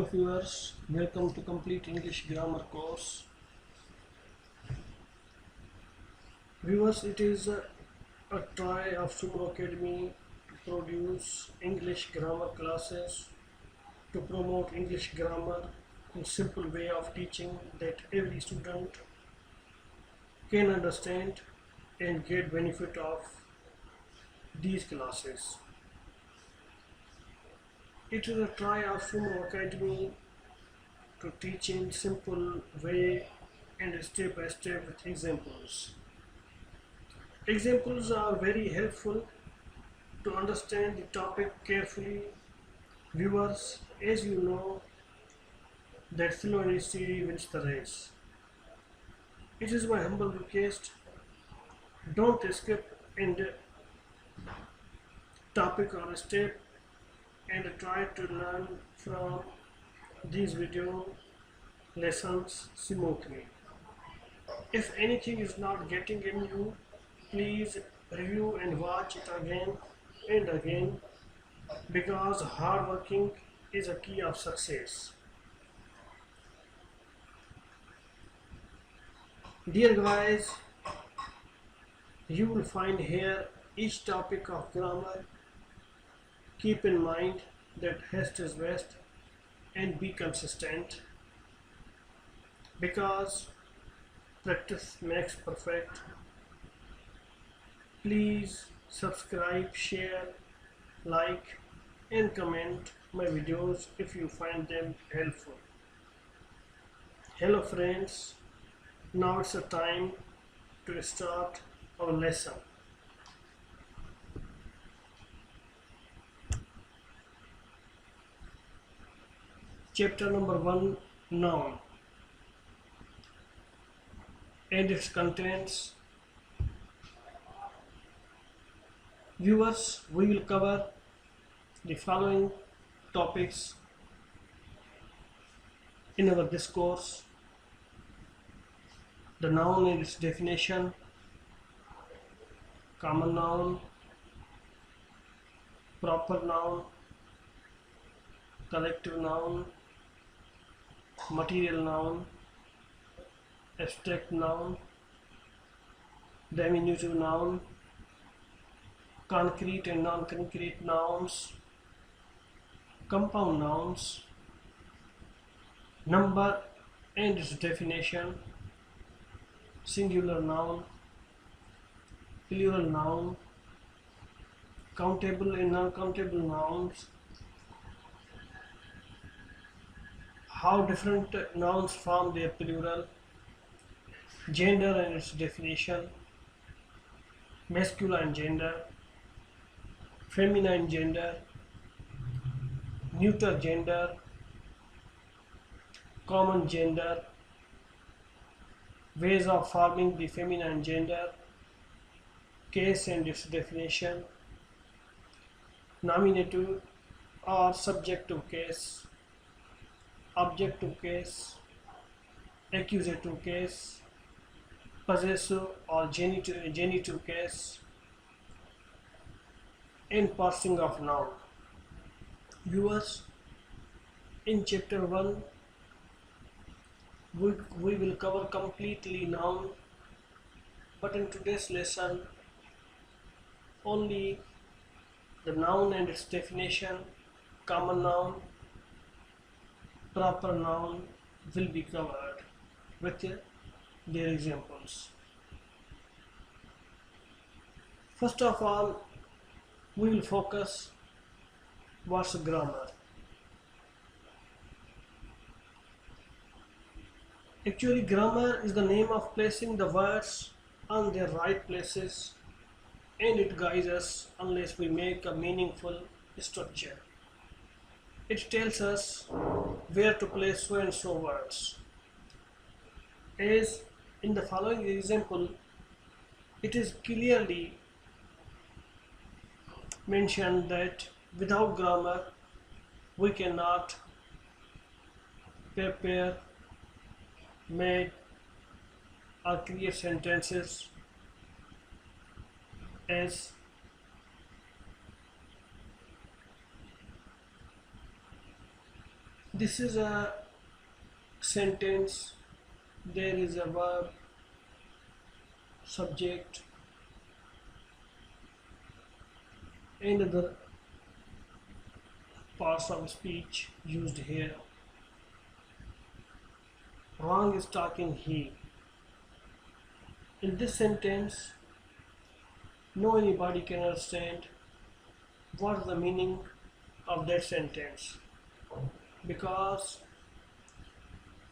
Hello viewers, welcome to Complete English Grammar course. Viewers, it is a try of Soomro Academy to produce English grammar classes to promote English grammar in simple way of teaching that every student can understand and get benefit of these classes. It is a try of Soomro Academy to teach in simple way and step by step with examples. Examples are very helpful to understand the topic carefully. Viewers, as you know, that fluency wins the race. It is my humble request, don't skip in the topic or step and try to learn from these video lessons smoothly. If anything is not getting in you, please review and watch it again and again, because hard working is a key of success. Dear guys, you will find here each topic of grammar. Keep in mind that haste is best and be consistent, because practice makes perfect. Please subscribe, share, like and comment my videos if you find them helpful. Hello friends, now it's the time to start our lesson. Chapter number 1, Noun, and its contents. Viewers, we will cover the following topics in our discourse: the noun and its definition, common noun, proper noun, collective noun, material noun, abstract noun, diminutive noun, concrete and non-concrete nouns, compound nouns, number and its definition, singular noun, plural noun, countable and non-countable nouns, how different nouns form their plural, gender and its definition, masculine gender, feminine gender, neuter gender, common gender, ways of forming the feminine gender, case and its definition, nominative or subjective case, objective case, accusative case, possessive or genitive case, and parsing of noun. Viewers, in chapter 1 we will cover completely noun, but in today's lesson only the noun and its definition, common noun, proper noun will be covered with their examples. First of all, we will focus what's grammar. Actually, grammar is the name of placing the words on their right places, and it guides us unless we make a meaningful structure. It tells us where to place so and so words. As in the following example, it is clearly mentioned that without grammar we cannot prepare, make or create sentences as This is a sentence. There is a verb, subject, and other parts of speech used here. Wrong is talking he. In this sentence, no anybody can understand what is the meaning of that sentence because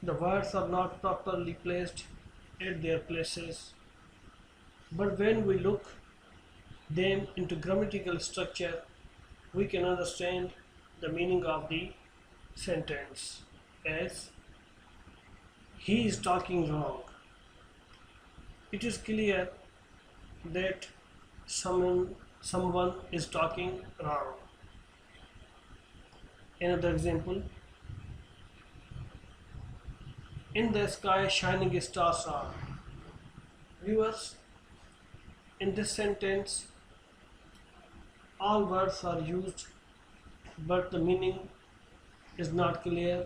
the words are not properly placed at their places. But when we look them into grammatical structure, we can understand the meaning of the sentence as he is talking wrong. It is clear that someone is talking wrong. Another example, in the sky shining stars are. Viewers, in this sentence all words are used but the meaning is not clear.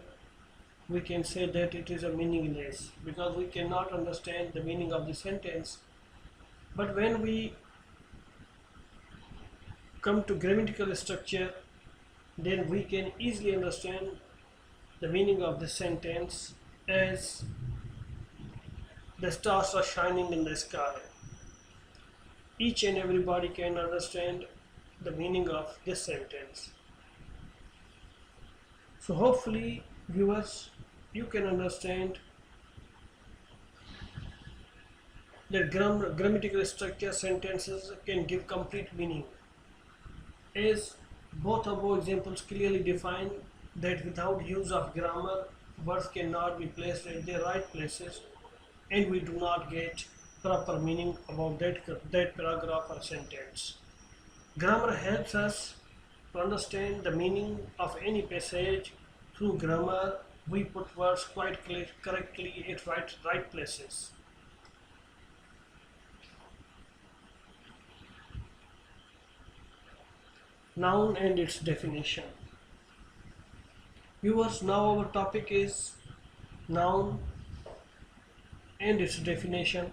We can say that it is a meaningless because we cannot understand the meaning of the sentence. But when we come to grammatical structure, then we can easily understand the meaning of the sentence as the stars are shining in the sky. Each and everybody can understand the meaning of this sentence. So hopefully, viewers, you can understand that grammatical structure sentences can give complete meaning, as both above examples clearly define that without use of grammar, words cannot be placed at their right places and we do not get proper meaning about that paragraph or sentence. Grammar helps us to understand the meaning of any passage. Through grammar, we put words quite correctly at right places. Noun and its definition. Viewers, now our topic is noun and its definition.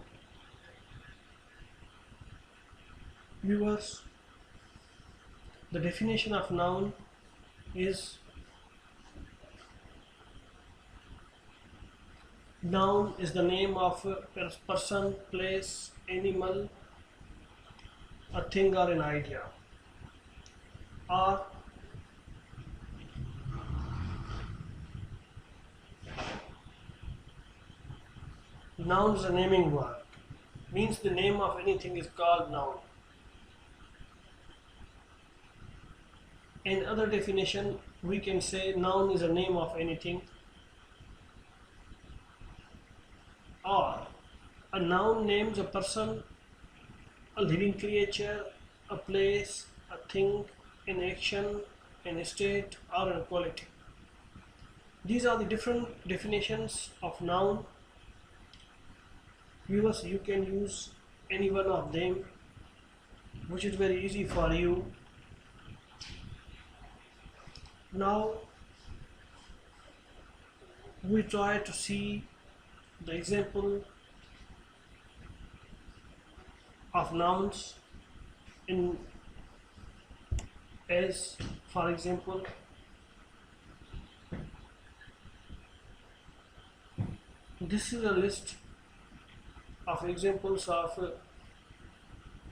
Viewers, the definition of noun is noun is the name of a person, place, animal, a thing or an idea. Or noun is a naming word, means the name of anything is called noun. In other definition, we can say noun is a name of anything, or a noun names a person, a living creature, a place, a thing, an action, an state, or a quality. These are the different definitions of noun. Viewers, you can use any one of them, which is very easy for you. Now we try to see the example of nouns in as for example, this is a list of examples of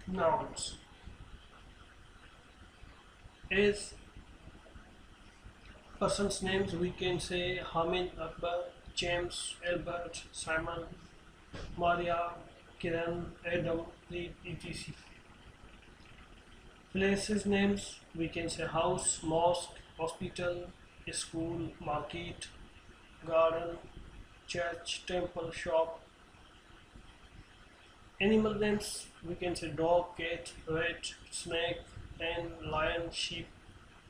nouns. As persons' names, we can say Hamid, Akbar, James, Albert, Simon, Maria, Kiran, Adam, Reed, etc. Places names, we can say house, mosque, hospital, school, market, garden, church, temple, shop. Animal names, we can say dog, cat, rat, snake, hen, lion, sheep,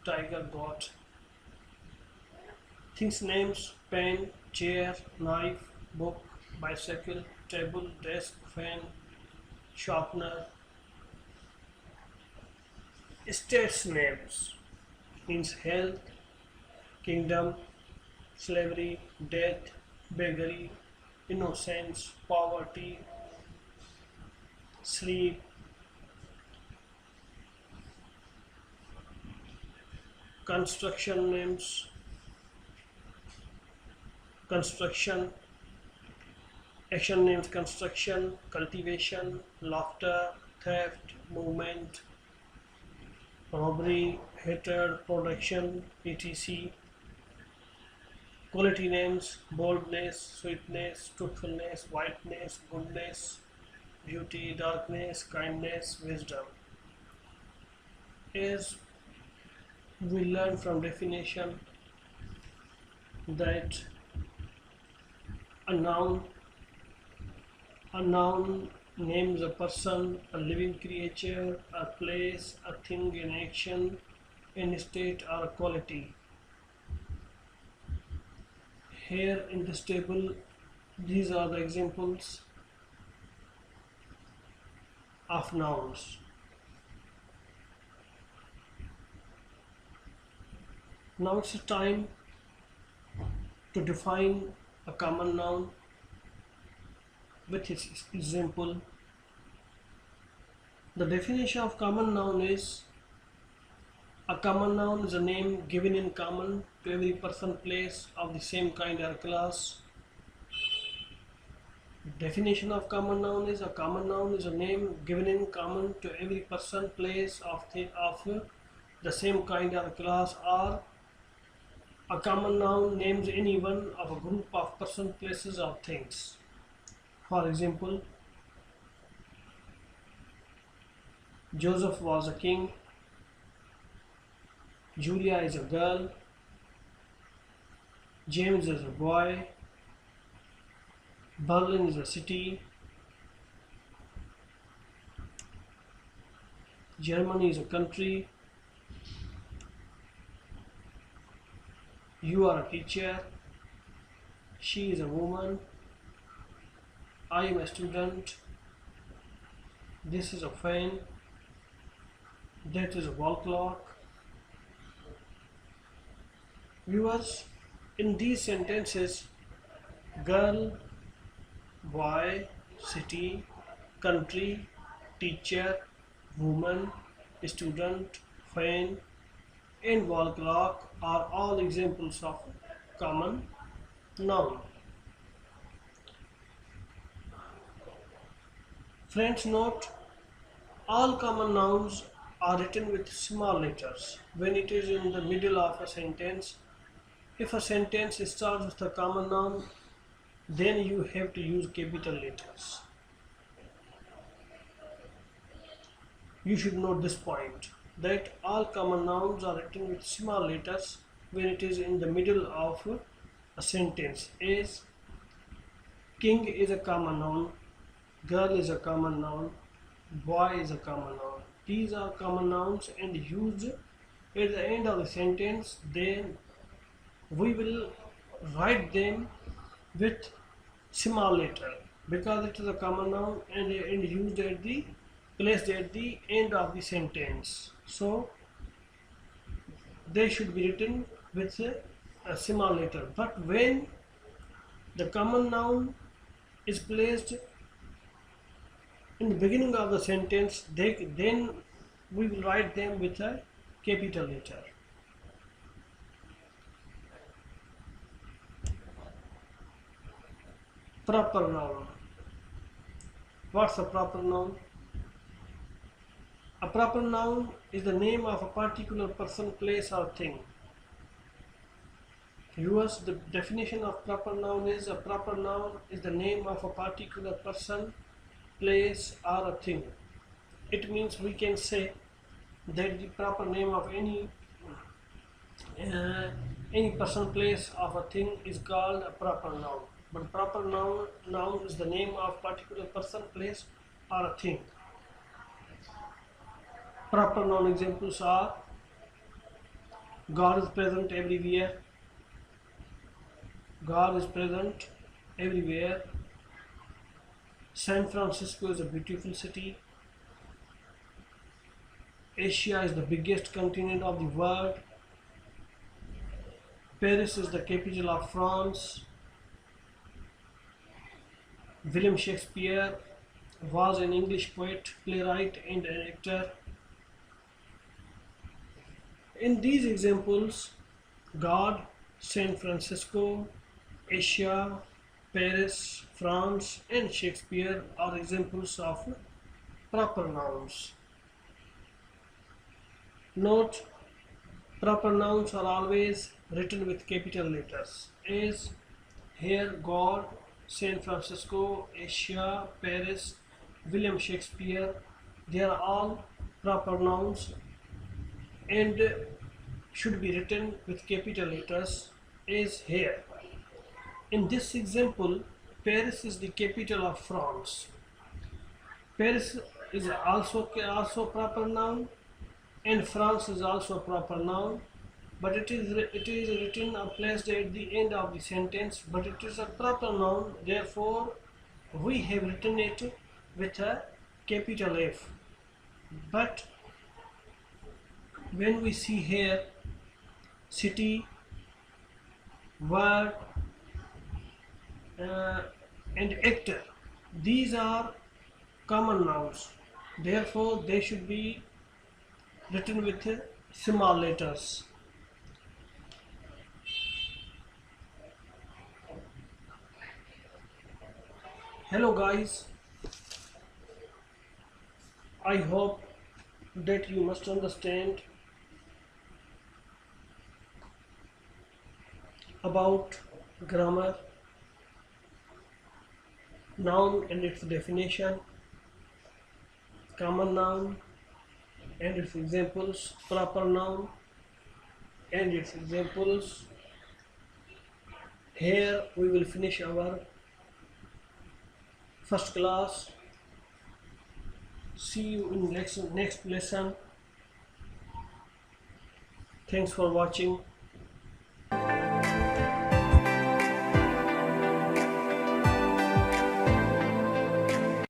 tiger, goat. Things names, pen, chair, knife, book, bicycle, table, desk, fan, sharpener. States names means health, kingdom, slavery, death, beggary, innocence, poverty, sleep, construction names, construction, action names, construction, cultivation, laughter, theft, movement, robbery, hatred, production, etc. Quality names, boldness, sweetness, truthfulness, whiteness, goodness, beauty, darkness, kindness, wisdom. As we learn from definition that a noun a noun names a person, a living creature, a place, a thing in action, in state or quality. Here in this table, these are the examples of nouns. Now it's time to define a common noun with its example. The definition of common noun is: a common noun is a name given in common to every person, place of the same kind or class. Definition of common noun is: a common noun is a name given in common to every person, place of the same kind or class, or a common noun names any one of a group of person, places or things. For example, Joseph was a king, Julia is a girl, James is a boy, Berlin is a city, Germany is a country, you are a teacher, she is a woman, I am a student, this is a fan, that is a wall clock. Viewers, in these sentences, girl, boy, city, country, teacher, woman, student, fan, and wall clock are all examples of common noun. Friends, note, all common nouns are written with small letters when it is in the middle of a sentence. If a sentence starts with a common noun, then you have to use capital letters. You should note this point, that all common nouns are written with small letters when it is in the middle of a sentence. As king is a common noun, girl is a common noun, boy is a common noun. These are common nouns and used at the end of the sentence. Then we will write them with small letter because it is a common noun and used at the placed at the end of the sentence. So they should be written with a small letter. But when the common noun is placed in the beginning of the sentence, then we will write them with a capital letter. Proper noun. What's a proper noun? A proper noun is the name of a particular person, place or thing. Viewers, the definition of proper noun is: a proper noun is the name of a particular person, place or a thing. It means we can say that the proper name of any person, place of a thing is called a proper noun. But proper noun is the name of particular person, place or a thing. Proper noun examples are: God is present everywhere, God is present everywhere, San Francisco is a beautiful city, Asia is the biggest continent of the world, Paris is the capital of France. William Shakespeare was an English poet, playwright, and an actor. In these examples, God, San Francisco, Asia, Paris, France, and Shakespeare are examples of proper nouns. Note: proper nouns are always written with capital letters, as here God, San Francisco, Asia, Paris, William Shakespeare. They are all proper nouns and should be written with capital letters, as here. In this example, Paris is the capital of France. Paris is also proper noun, and France is also a proper noun, but it is written or placed at the end of the sentence, but it is a proper noun, therefore we have written it with a capital F. But when we see here city, word, and actor, these are common nouns, therefore they should be written with small letters. Hello guys, I hope that you must understand about grammar, noun and its definition, common noun and its examples, proper noun and its examples. Here we will finish our first class. See you in next lesson. Thanks for watching.